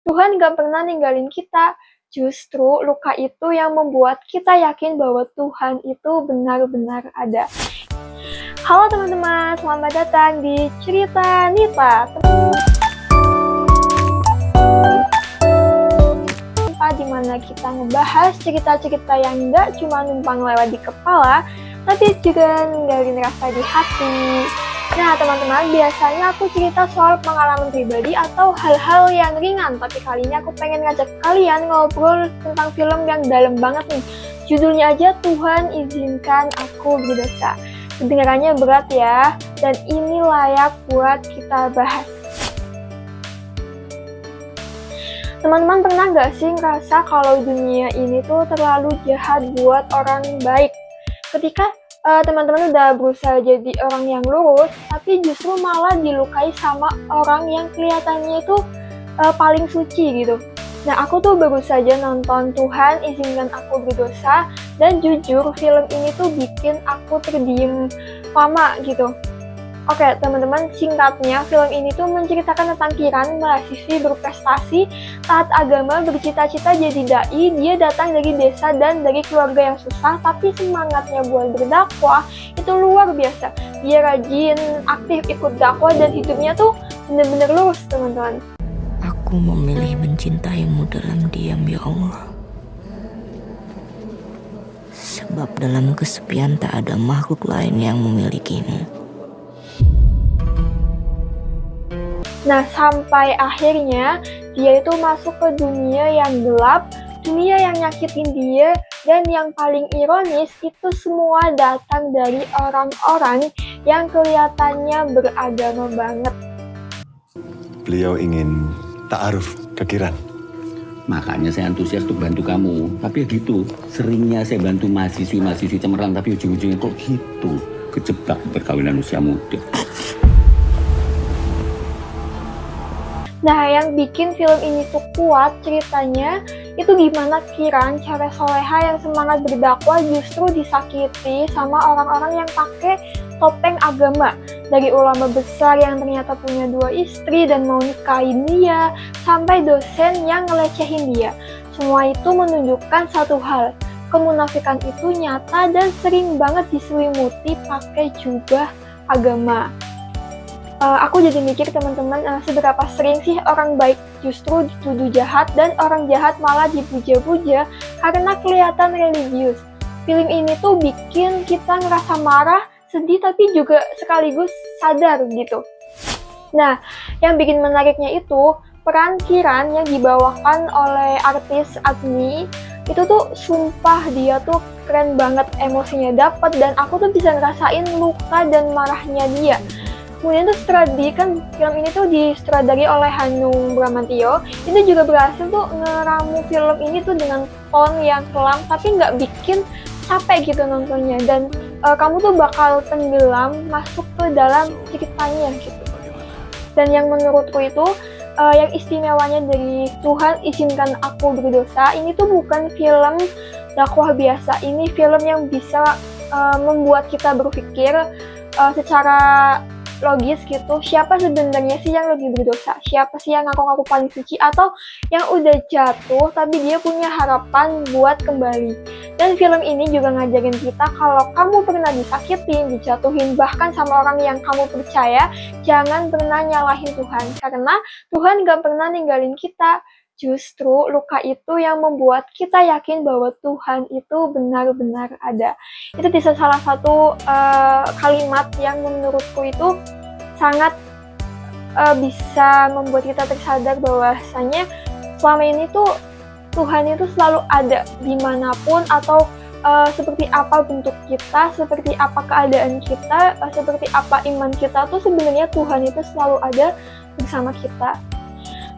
Tuhan gak pernah ninggalin kita. Justru luka itu yang membuat kita yakin bahwa Tuhan itu benar-benar ada. Halo teman-teman, selamat datang di Cerita Nita. Tempat dimana kita ngebahas cerita-cerita yang gak cuma numpang lewat di kepala, tapi juga ninggalin rasa di hati. Nah teman-teman, biasanya aku cerita soal pengalaman pribadi atau hal-hal yang ringan, tapi kali ini aku pengen ngajak kalian ngobrol tentang film yang dalam banget nih. Judulnya aja Tuhan Izinkan Aku Berdosa. Kedengarannya berat ya, dan ini layak buat kita bahas. Teman-teman pernah gak sih ngerasa kalau dunia ini tuh terlalu jahat buat orang baik? Ketika teman-teman udah berusaha jadi orang yang lurus, tapi justru malah dilukai sama orang yang kelihatannya itu paling suci gitu. Nah, aku tuh baru saja nonton Tuhan Izinkan Aku Berdosa, dan jujur film ini tuh bikin aku terdiam lama gitu. Oke, teman-teman, singkatnya film ini tuh menceritakan tentang Kiran, mahasiswi berprestasi, taat agama, bercita-cita jadi dai. Dia datang dari desa dan dari keluarga yang susah, tapi semangatnya buat berdakwah itu luar biasa. Dia rajin, aktif ikut dakwah, dan hidupnya tuh bener-bener lurus, teman-teman. Aku memilih mencintaimu dalam diam, ya Allah. Sebab dalam kesepian tak ada makhluk lain yang memilikimu. Nah, sampai akhirnya dia itu masuk ke dunia yang gelap, dunia yang nyakitin dia, dan yang paling ironis itu semua datang dari orang-orang yang kelihatannya beragama banget. Beliau ingin ta'aruf ke Kiran. Makanya saya antusias untuk bantu kamu. Tapi gitu, seringnya saya bantu mahasiswi-mahasiswi cemerlang, tapi ujung-ujungnya kok gitu, kejebak perkawinan usia muda. Nah, yang bikin film ini tuh kuat ceritanya, itu gimana Kiran, cewek soleha yang semangat berdakwah, justru disakiti sama orang-orang yang pakai topeng agama. Dari ulama besar yang ternyata punya 2 istri dan mau nikahin dia, sampai dosen yang ngelecehin dia. Semua itu menunjukkan satu hal, kemunafikan itu nyata dan sering banget diselimuti pakai jubah agama. Aku jadi mikir teman-teman, seberapa sering sih orang baik justru dituduh jahat dan orang jahat malah dipuja-puja karena kelihatan religius. Film ini tuh bikin kita ngerasa marah, sedih, tapi juga sekaligus sadar gitu. Nah, yang bikin menariknya itu peran Kiran yang dibawakan oleh artis Agni itu tuh sumpah dia tuh keren banget, emosinya dapet, dan aku tuh bisa ngerasain luka dan marahnya dia. Kemudian tuh film ini tuh disutradari oleh Hanung Bramantyo. Itu juga berhasil tuh ngeramu film ini tuh dengan tone yang kelam tapi nggak bikin capek gitu nontonnya, dan kamu tuh bakal tenggelam masuk ke dalam ceritanya gitu. Dan yang menurutku itu yang istimewanya dari Tuhan Izinkan Aku Berdosa ini tuh bukan film dakwah biasa. Ini film yang bisa membuat kita berpikir secara logis gitu, siapa sebenarnya sih yang lebih berdosa, siapa sih yang ngaku-ngaku paling suci, atau yang udah jatuh tapi dia punya harapan buat kembali. Dan film ini juga ngajarin kita kalau kamu pernah disakitin, dijatuhin, bahkan sama orang yang kamu percaya, jangan pernah nyalahin Tuhan, karena Tuhan gak pernah ninggalin kita. Justru luka itu yang membuat kita yakin bahwa Tuhan itu benar-benar ada. Itu bisa salah satu kalimat yang menurutku itu sangat bisa membuat kita tersadar bahwasanya selama ini tuh Tuhan itu selalu ada dimanapun, atau seperti apa bentuk kita, seperti apa keadaan kita, seperti apa iman kita tuh sebenarnya Tuhan itu selalu ada bersama kita.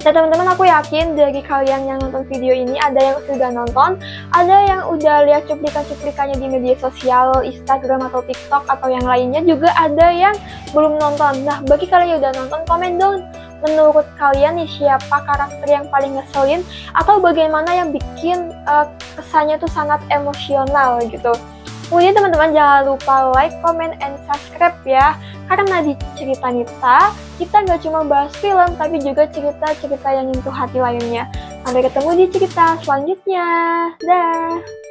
Nah teman-teman, aku yakin dari kalian yang nonton video ini ada yang sudah nonton, ada yang udah lihat cuplikan-cuplikannya di media sosial, Instagram atau TikTok atau yang lainnya, juga ada yang belum nonton. Nah, bagi kalian yang udah nonton, komen dong menurut kalian nih siapa karakter yang paling ngeselin, atau bagaimana yang bikin kesannya tuh sangat emosional gitu. Kemudian teman-teman jangan lupa like, comment, and subscribe ya. Karena di cerita Nita, kita nggak cuma bahas film, tapi juga cerita-cerita yang nyentuh hati lainnya. Sampai ketemu di cerita selanjutnya. Dah!